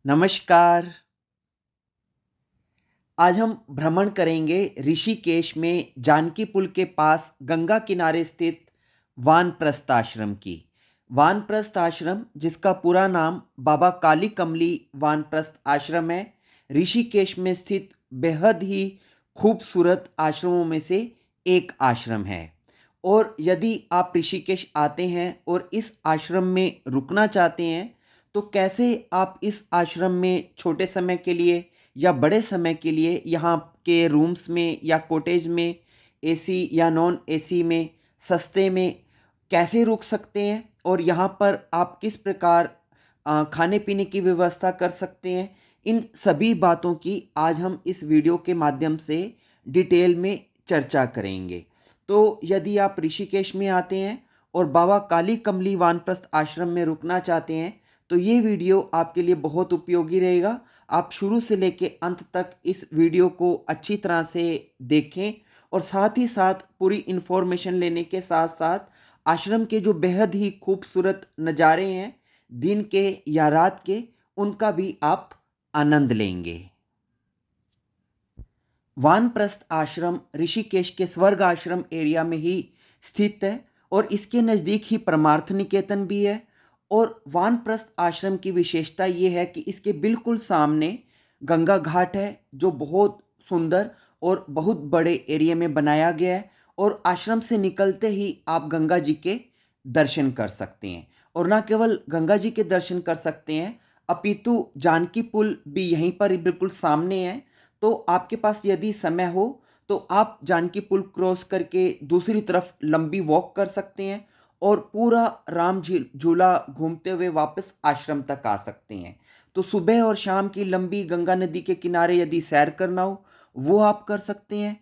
नमस्कार। आज हम भ्रमण करेंगे ऋषिकेश में जानकी पुल के पास गंगा किनारे स्थित वानप्रस्थ आश्रम की। वानप्रस्थ आश्रम, जिसका पूरा नाम बाबा काली कमली वानप्रस्थ आश्रम है, ऋषिकेश में स्थित बेहद ही खूबसूरत आश्रमों में से एक आश्रम है। और यदि आप ऋषिकेश आते हैं और इस आश्रम में रुकना चाहते हैं, तो कैसे आप इस आश्रम में छोटे समय के लिए या बड़े समय के लिए यहाँ के रूम्स में या कॉटेज में, एसी या नॉन एसी में, सस्ते में कैसे रुक सकते हैं और यहाँ पर आप किस प्रकार खाने पीने की व्यवस्था कर सकते हैं, इन सभी बातों की आज हम इस वीडियो के माध्यम से डिटेल में चर्चा करेंगे। तो यदि आप ऋषिकेश में आते हैं और बाबा काली कमली वानप्रस्थ आश्रम में रुकना चाहते हैं, तो ये वीडियो आपके लिए बहुत उपयोगी रहेगा। आप शुरू से लेकर अंत तक इस वीडियो को अच्छी तरह से देखें और साथ ही साथ पूरी इन्फॉर्मेशन लेने के साथ साथ आश्रम के जो बेहद ही खूबसूरत नज़ारे हैं, दिन के या रात के, उनका भी आप आनंद लेंगे। वानप्रस्थ आश्रम ऋषिकेश के स्वर्ग आश्रम एरिया में ही स्थित है और इसके नज़दीक ही परमार्थ निकेतन भी है। और वानप्रस्थ आश्रम की विशेषता ये है कि इसके बिल्कुल सामने गंगा घाट है, जो बहुत सुंदर और बहुत बड़े एरिया में बनाया गया है। और आश्रम से निकलते ही आप गंगा जी के दर्शन कर सकते हैं। और ना केवल गंगा जी के दर्शन कर सकते हैं, अपितु जानकी पुल भी यहीं पर ही बिल्कुल सामने है। तो आपके पास यदि समय हो तो आप जानकी पुल क्रॉस करके दूसरी तरफ लंबी वॉक कर सकते हैं और पूरा राम झूला घूमते हुए वापस आश्रम तक आ सकते हैं। तो सुबह और शाम की लंबी गंगा नदी के किनारे यदि सैर करना हो, वो आप कर सकते हैं।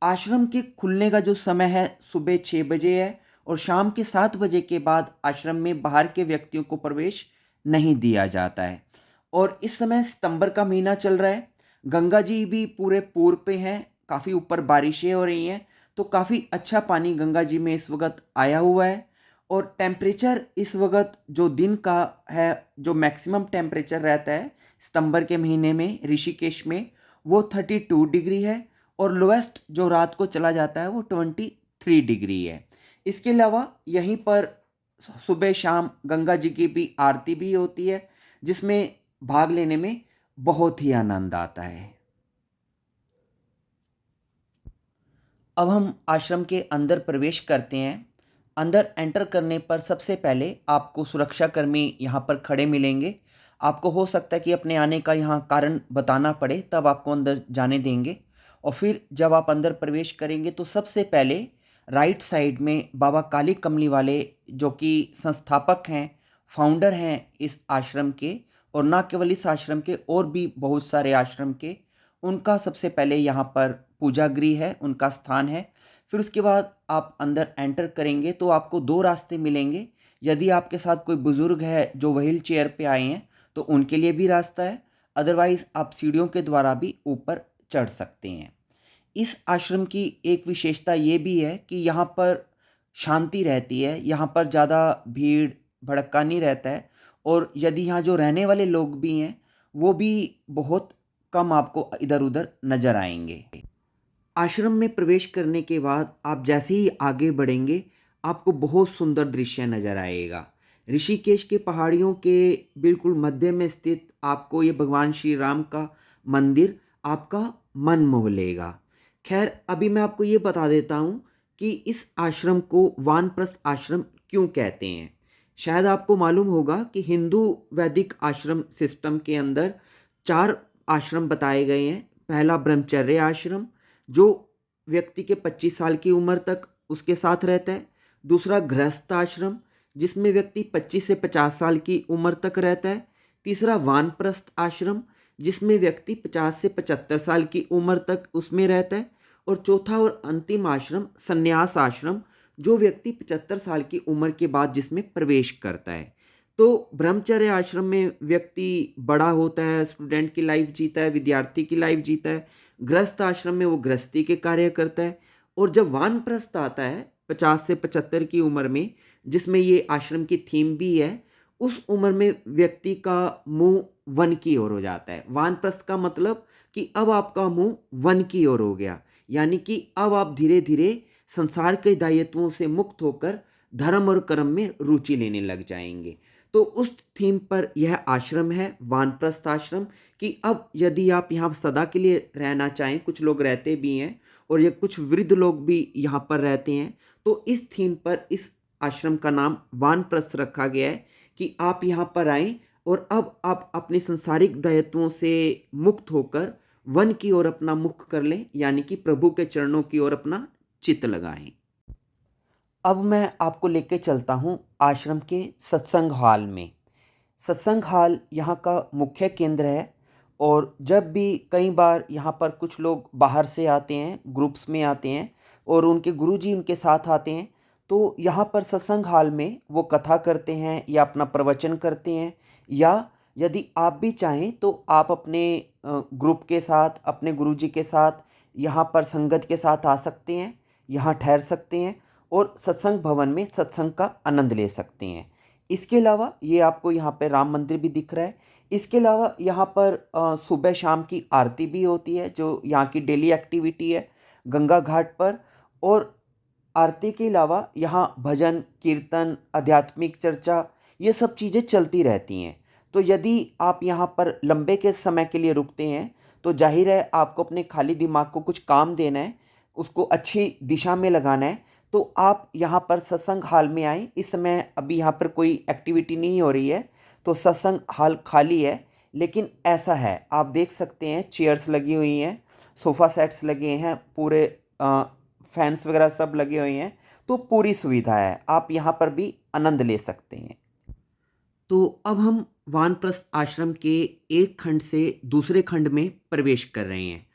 आश्रम के खुलने का जो समय है सुबह 6 बजे है और शाम के 7 बजे के बाद आश्रम में बाहर के व्यक्तियों को प्रवेश नहीं दिया जाता है। और इस समय सितंबर का महीना चल रहा है, गंगा जी भी पूरे पूर्व पे हैं, काफ़ी ऊपर बारिशें हो रही हैं, तो काफ़ी अच्छा पानी गंगा जी में इस वक्त आया हुआ है। और टेम्परेचर इस वक्त जो दिन का है, जो मैक्सिमम टेम्परेचर रहता है सितंबर के महीने में ऋषिकेश में, वो 32 डिग्री है और लोएस्ट जो रात को चला जाता है वो 23 डिग्री है। इसके अलावा यहीं पर सुबह शाम गंगा जी की भी आरती भी होती है, जिसमें भाग लेने में बहुत ही आनंद आता है। अब हम आश्रम के अंदर प्रवेश करते हैं। अंदर एंटर करने पर सबसे पहले आपको सुरक्षाकर्मी यहाँ पर खड़े मिलेंगे। आपको हो सकता है कि अपने आने का यहाँ कारण बताना पड़े, तब आपको अंदर जाने देंगे। और फिर जब आप अंदर प्रवेश करेंगे तो सबसे पहले राइट साइड में बाबा काली कमली वाले, जो कि संस्थापक हैं, फाउंडर हैं इस आश्रम के, और ना केवल इस आश्रम के और भी बहुत सारे आश्रम के, उनका सबसे पहले यहाँ पर पूजा गृह है, उनका स्थान है। फिर उसके बाद आप अंदर एंटर करेंगे तो आपको दो रास्ते मिलेंगे। यदि आपके साथ कोई बुज़ुर्ग है जो व्हील चेयर पे आए हैं तो उनके लिए भी रास्ता है, अदरवाइज़ आप सीढ़ियों के द्वारा भी ऊपर चढ़ सकते हैं। इस आश्रम की एक विशेषता ये भी है कि यहाँ पर शांति रहती है, यहाँ पर ज़्यादा भीड़ भड़क्का नहीं रहता है। और यदि यहाँ जो रहने वाले लोग भी हैं, वो भी बहुत कम आपको इधर उधर नज़र आएंगे। आश्रम में प्रवेश करने के बाद आप जैसे ही आगे बढ़ेंगे, आपको बहुत सुंदर दृश्य नज़र आएगा। ऋषिकेश के पहाड़ियों के बिल्कुल मध्य में स्थित आपको ये भगवान श्री राम का मंदिर आपका मन मोह लेगा। खैर, अभी मैं आपको ये बता देता हूँ कि इस आश्रम को वानप्रस्थ आश्रम क्यों कहते हैं। शायद आपको मालूम होगा कि हिंदू वैदिक आश्रम सिस्टम के अंदर 4 आश्रम बताए गए हैं। पहला ब्रह्मचर्य आश्रम, जो व्यक्ति के 25 साल की उम्र तक उसके साथ रहता है। दूसरा गृहस्थ आश्रम, जिसमें व्यक्ति 25 से 50 साल की उम्र तक रहता है। तीसरा वानप्रस्थ आश्रम, जिसमें व्यक्ति 50 से 75 साल की उम्र तक उसमें रहता है। और चौथा और अंतिम आश्रम संन्यास आश्रम, जो व्यक्ति 75 साल की उम्र के बाद जिसमें प्रवेश करता है। तो ब्रह्मचर्य आश्रम में व्यक्ति बड़ा होता है, स्टूडेंट की लाइफ जीता है, विद्यार्थी की लाइफ जीता है। गृहस्थ आश्रम में वो गृहस्थी के कार्य करता है। और जब वानप्रस्थ आता है 50 से 75 की उम्र में, जिसमें ये आश्रम की थीम भी है, उस उम्र में व्यक्ति का मुंह वन की ओर हो जाता है। वानप्रस्थ का मतलब कि अब आपका मुंह वन की ओर हो गया, यानी कि अब आप धीरे धीरे संसार के दायित्वों से मुक्त होकर धर्म और कर्म में रुचि लेने लग जाएंगे। तो उस थीम पर यह आश्रम है, वानप्रस्थ आश्रम, कि अब यदि आप यहाँ सदा के लिए रहना चाहें, कुछ लोग रहते भी हैं और ये कुछ वृद्ध लोग भी यहाँ पर रहते हैं, तो इस थीम पर इस आश्रम का नाम वानप्रस्थ रखा गया है कि आप यहाँ पर आएं और अब आप अपने सांसारिक दायित्वों से मुक्त होकर वन की ओर अपना मुख कर लें, यानी कि प्रभु के चरणों की ओर अपना चित्त लगाएं। अब मैं आपको लेके चलता हूँ आश्रम के सत्संग हॉल में। सत्संग हॉल यहाँ का मुख्य केंद्र है और जब भी कई बार यहाँ पर कुछ लोग बाहर से आते हैं, ग्रुप्स में आते हैं और उनके गुरुजी उनके साथ आते हैं, तो यहाँ पर सत्संग हॉल में वो कथा करते हैं या अपना प्रवचन करते हैं, या यदि आप भी चाहें तो आप अपने ग्रुप के साथ, अपने गुरुजी के साथ यहाँ पर संगत के साथ आ सकते हैं, यहाँ ठहर सकते हैं और सत्संग भवन में सत्संग का आनंद ले सकते हैं। इसके अलावा ये आपको यहाँ पे राम मंदिर भी दिख रहा है। इसके अलावा यहाँ पर सुबह शाम की आरती भी होती है, जो यहाँ की डेली एक्टिविटी है गंगा घाट पर। और आरती के अलावा यहाँ भजन, कीर्तन, आध्यात्मिक चर्चा, ये सब चीज़ें चलती रहती हैं। तो यदि आप यहाँ पर लंबे के समय के लिए रुकते हैं तो जाहिर है आपको अपने खाली दिमाग को कुछ काम देना है, उसको अच्छी दिशा में लगाना है। तो आप यहाँ पर सत्संग हॉल में आएँ। इस समय अभी यहाँ पर कोई एक्टिविटी नहीं हो रही है, तो सत्संग हॉल खाली है, लेकिन ऐसा है आप देख सकते हैं चेयर्स लगी हुई हैं, सोफ़ा सेट्स लगे हैं, पूरे फैंस वगैरह सब लगे हुए हैं, तो पूरी सुविधा है, आप यहाँ पर भी आनंद ले सकते हैं। तो अब हम वानप्रस्थ आश्रम के एक खंड से दूसरे खंड में प्रवेश कर रहे हैं।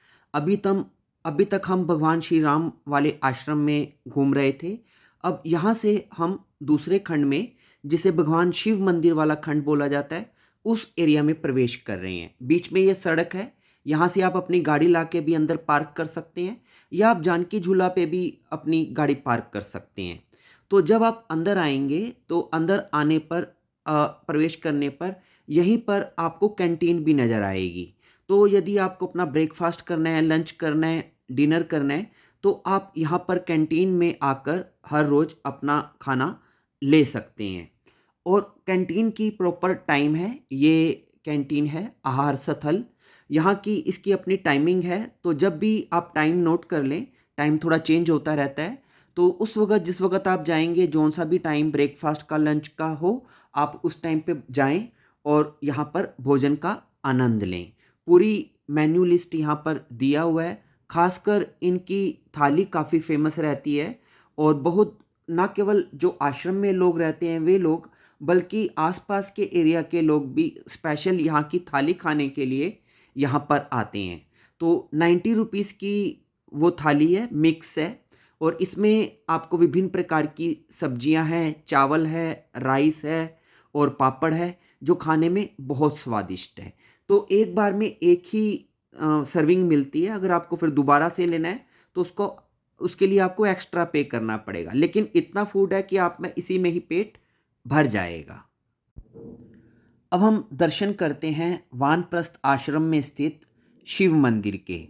अभी तक हम भगवान श्री राम वाले आश्रम में घूम रहे थे। अब यहाँ से हम दूसरे खंड में, जिसे भगवान शिव मंदिर वाला खंड बोला जाता है, उस एरिया में प्रवेश कर रहे हैं। बीच में ये सड़क है, यहाँ से आप अपनी गाड़ी ला के भी अंदर पार्क कर सकते हैं या आप जानकी झूला पे भी अपनी गाड़ी पार्क कर सकते हैं। तो जब आप अंदर आएंगे तो अंदर आने पर प्रवेश करने पर यहीं पर आपको कैंटीन भी नज़र आएगी। तो यदि आपको अपना ब्रेकफास्ट करना है, लंच करना है, डिनर करना है, तो आप यहाँ पर कैंटीन में आकर हर रोज़ अपना खाना ले सकते हैं। और कैंटीन की प्रॉपर टाइम है, ये कैंटीन है आहार स्थल, यहाँ की इसकी अपनी टाइमिंग है। तो जब भी आप टाइम नोट कर लें, टाइम थोड़ा चेंज होता रहता है, तो उस वक्त जिस वक्त आप जाएंगे, जौन सा भी टाइम ब्रेकफास्ट का, लंच का हो, आप उस टाइम पे जाएं और यहाँ पर भोजन का आनंद लें। पूरी मेन्यू लिस्ट यहाँ पर दिया हुआ है। खासकर इनकी थाली काफ़ी फेमस रहती है और बहुत, ना केवल जो आश्रम में लोग रहते हैं वे लोग, बल्कि आसपास के एरिया के लोग भी स्पेशल यहाँ की थाली खाने के लिए यहाँ पर आते हैं। तो 90 रुपीज़ की वो थाली है, मिक्स है, और इसमें आपको विभिन्न प्रकार की सब्जियां हैं, चावल है, राइस है और पापड़ है, जो खाने में बहुत स्वादिष्ट है। तो एक बार में एक ही सर्विंग मिलती है। अगर आपको फिर दोबारा से लेना है तो उसके लिए आपको एक्स्ट्रा पे करना पड़ेगा, लेकिन इतना फूड है कि आप में इसी में ही पेट भर जाएगा। अब हम दर्शन करते हैं वानप्रस्थ आश्रम में स्थित शिव मंदिर के।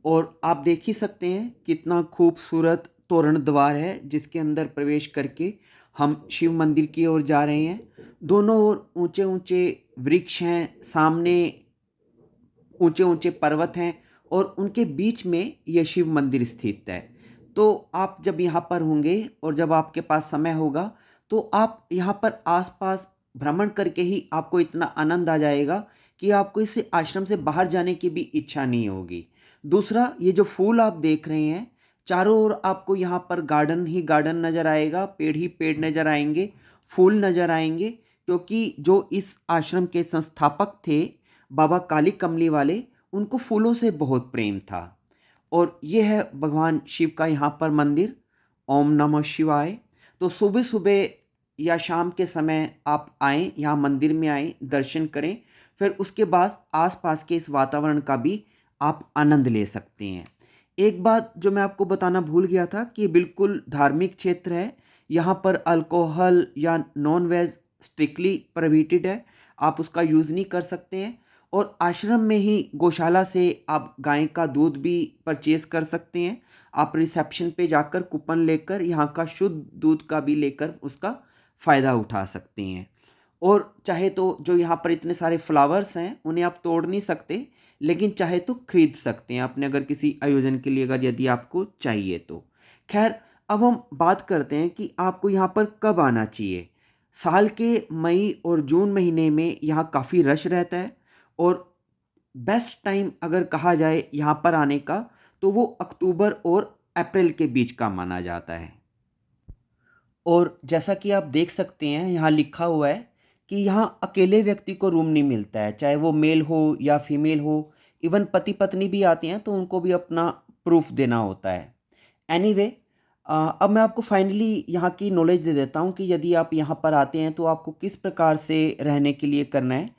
और आप देख ही सकते हैं कितना खूबसूरत तोरण द्वार है, जिसके अंदर प्रवेश करके हम शिव मंदिर की ओर जा रहे हैं। दोनों ओर ऊंचे ऊंचे वृक्ष हैं, सामने ऊंचे ऊंचे पर्वत हैं और उनके बीच में यह शिव मंदिर स्थित है। तो आप जब यहाँ पर होंगे और जब आपके पास समय होगा तो आप यहाँ पर आसपास भ्रमण करके ही आपको इतना आनंद आ जाएगा कि आपको इस आश्रम से बाहर जाने की भी इच्छा नहीं होगी। दूसरा, ये जो फूल आप देख रहे हैं, चारों ओर आपको यहाँ पर गार्डन ही गार्डन नज़र आएगा, पेड़ ही पेड़ नज़र आएंगे, फूल नज़र आएंगे, क्योंकि जो इस आश्रम के संस्थापक थे बाबा काली कमली वाले, उनको फूलों से बहुत प्रेम था। और ये है भगवान शिव का यहाँ पर मंदिर। ओम नमः शिवाय। तो सुबह सुबह या शाम के समय आप आएँ, यहाँ मंदिर में आएँ, दर्शन करें, फिर उसके बाद आसपास के इस वातावरण का भी आप आनंद ले सकते हैं। एक बात जो मैं आपको बताना भूल गया था कि ये बिल्कुल धार्मिक क्षेत्र है। यहाँ पर अल्कोहल या नॉन वेज स्ट्रिक्टली प्रोहिबिटेड है, आप उसका यूज़ नहीं कर सकते हैं। और आश्रम में ही गौशाला से आप गाय का दूध भी परचेज़ कर सकते हैं। आप रिसेप्शन पे जाकर कूपन लेकर यहाँ का शुद्ध दूध का भी लेकर उसका फ़ायदा उठा सकते हैं। और चाहे तो जो यहाँ पर इतने सारे फ्लावर्स हैं उन्हें आप तोड़ नहीं सकते, लेकिन चाहे तो खरीद सकते हैं अपने अगर किसी आयोजन के लिए, अगर यदि आपको चाहिए तो। खैर, अब हम बात करते हैं कि आपको यहाँ पर कब आना चाहिए। साल के मई और जून महीने में यहाँ काफ़ी रश रहता है, और बेस्ट टाइम अगर कहा जाए यहाँ पर आने का तो वो अक्टूबर और अप्रैल के बीच का माना जाता है। और जैसा कि आप देख सकते हैं यहाँ लिखा हुआ है कि यहाँ अकेले व्यक्ति को रूम नहीं मिलता है, चाहे वो मेल हो या फीमेल हो। इवन पति पत्नी भी आते हैं तो उनको भी अपना प्रूफ देना होता है। एनीवे, अब मैं आपको फाइनली यहाँ की नॉलेज दे देता हूँ कि यदि आप यहाँ पर आते हैं तो आपको किस प्रकार से रहने के लिए करना है।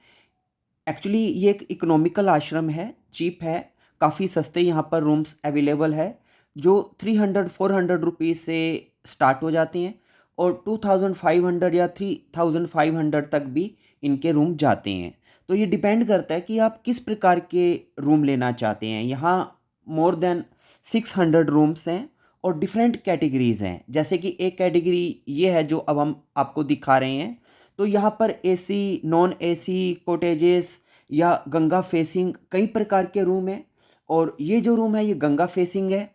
एक्चुअली ये एक इकोनॉमिकल आश्रम है, चीप है, काफ़ी सस्ते यहाँ पर रूम्स अवेलेबल है, जो 300-400 रुपीज़ से स्टार्ट हो जाते हैं और 2500 या 3500 तक भी इनके रूम जाते हैं। तो ये डिपेंड करता है कि आप किस प्रकार के रूम लेना चाहते हैं। यहाँ मोर देन 600 रूम्स हैं और डिफरेंट कैटेगरीज़ हैं। जैसे कि एक कैटेगरी ये है जो अब हम आपको दिखा रहे हैं। तो यहाँ पर एसी, नॉन एसी, कॉटेजेस या गंगा फेसिंग कई प्रकार के रूम हैं। और ये जो रूम है ये गंगा फेसिंग है,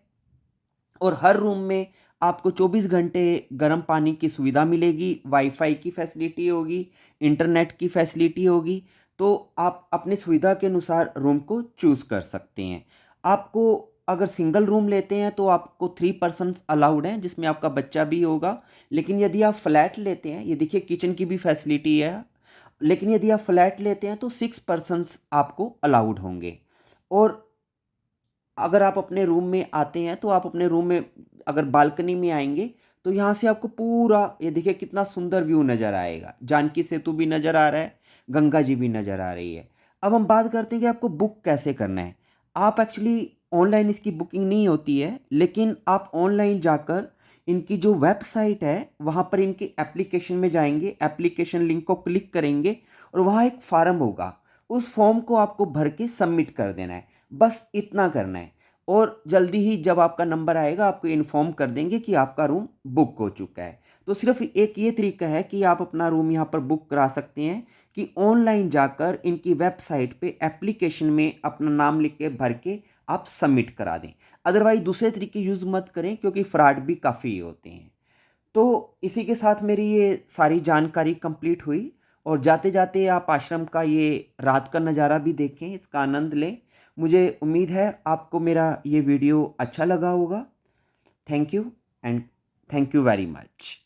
और हर रूम में आपको 24 घंटे गर्म पानी की सुविधा मिलेगी, वाईफाई की फैसिलिटी होगी, इंटरनेट की फैसिलिटी होगी। तो आप अपनी सुविधा के अनुसार रूम को चूज़ कर सकते हैं। आपको अगर सिंगल रूम लेते हैं तो आपको 3 पर्सन्स अलाउड हैं, जिसमें आपका बच्चा भी होगा। लेकिन यदि आप फ्लैट लेते हैं, ये देखिए किचन की भी फैसिलिटी है, लेकिन यदि आप फ्लैट लेते हैं तो 6 पर्सन्स आपको अलाउड होंगे। और अगर आप अपने रूम में आते हैं तो आप अपने रूम में अगर बालकनी में आएंगे तो यहाँ से आपको पूरा ये देखिए कितना सुंदर व्यू नज़र आएगा। जानकी सेतु भी नज़र आ रहा है, गंगा जी भी नज़र आ रही है। अब हम बात करते हैं कि आपको बुक कैसे करना है। आप एक्चुअली ऑनलाइन इसकी बुकिंग नहीं होती है, लेकिन आप ऑनलाइन जाकर इनकी जो वेबसाइट है वहाँ पर इनकी एप्लीकेशन में जाएंगे, एप्लीकेशन लिंक को क्लिक करेंगे और वहाँ एक फार्म होगा, उस फॉर्म को आपको भर के सबमिट कर देना है। बस इतना करना है, और जल्दी ही जब आपका नंबर आएगा आपको इन्फॉर्म कर देंगे कि आपका रूम बुक हो चुका है। तो सिर्फ एक ये तरीका है कि आप अपना रूम यहाँ पर बुक करा सकते हैं कि ऑनलाइन जाकर इनकी वेबसाइट पे एप्लीकेशन में अपना नाम लिख के भर के आप सबमिट करा दें। अदरवाइज दूसरे तरीके यूज़ मत करें, क्योंकि फ्रॉड भी काफ़ी होते हैं। तो इसी के साथ मेरी ये सारी जानकारी कंप्लीट हुई, और जाते जाते आप आश्रम का ये रात का नज़ारा भी देखें, इसका आनंद लें। मुझे उम्मीद है आपको मेरा ये वीडियो अच्छा लगा होगा। Thank you, and thank you very much.